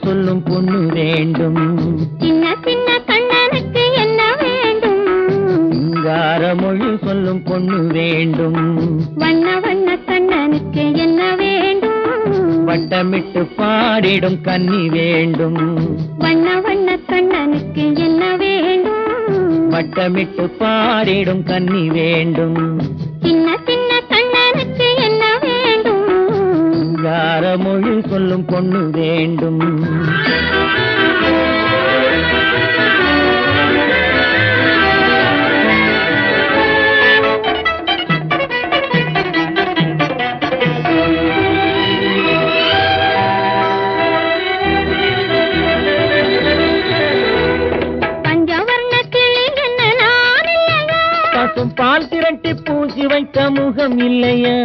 சொல்லும் பொண்ணு வேண்டும். சின்ன சின்ன கண்ணனுக்கு என்ன வேண்டும்? சிங்கார மொழி சொல்லும் பொண்ணு வேண்டும். வண்ண வண்ண கண்ணனுக்கு என்ன வேண்டும்? வட்டமிட்டு பாடிடும் கன்னி வேண்டும். வண்ண வண்ண கண்ணனுக்கு என்ன வேண்டும்? வட்டமிட்டு பாடிடும் கன்னி வேண்டும். சின்ன சின்ன கண்ணனுக்கு என்ன வேண்டும்? சிங்கார மொழி சொல்லும் பொண்ணு வேண்டும். பசும் பால் திரட்டி பூசி வைத்த முகம் இல்லையா?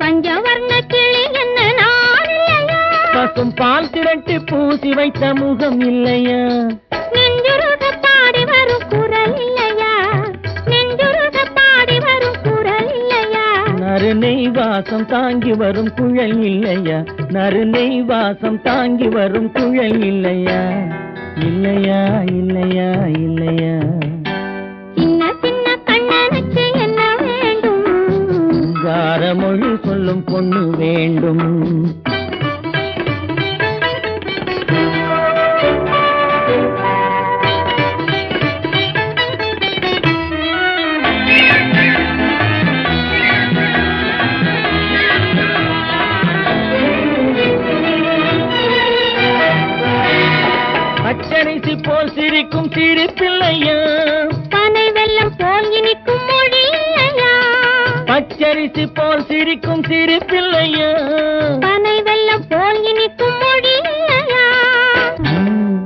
பஞ்சவர்ண கிளி என்ன நான் இல்லையா? பசும் பால் திரட்டி பூசி வைத்த முகம் இல்லையா? நெஞ்சுருக பாடி வரும் குரல் இல்லையா? நெஞ்சுருக பாடி வரும் குரல் இல்லையா? நறுநெய் வாசம் தாங்கி வரும் குழல் இல்லையா? நறுநெய் வாசம் தாங்கி வரும் குழல் இல்லையா? இல்லையா இல்லையா இல்லையா? சின்ன சின்ன கண்ணனுக்கு என்ன வேண்டும்? சிங்கார மொழி சொல்லும் பொண்ணு வேண்டும். பச்சரிசி போல் சிரிக்கும் சிரிப்பில்லையா? பனை வெல்லம் போல் இனிக்கும் மொழி இல்லையா? பச்சரிசி போல் சிரிக்கும் சிரிப்பில்லையா? பனை வெல்லம் போல் இனிக்கும் மொழி இல்லையா?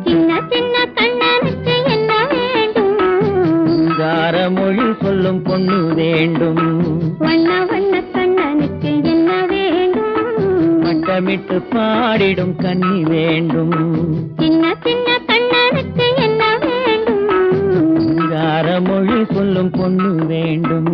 சின்ன சின்ன கண்ணனுக்கு என்ன வேண்டும்? சிங்கார மொழி சொல்லும் பொண்ணு வேண்டும். வண்ண வண்ண கண்ணனுக்கு என்ன வேண்டும்? வட்டமிட்டு பாடிடும் கன்னி வேண்டும். சின்ன சின்ன கண்ணனுக்கு என்ன வேண்டும்? சிங்கார மொழி சொல்லும் பொண்ணு வேண்டும்.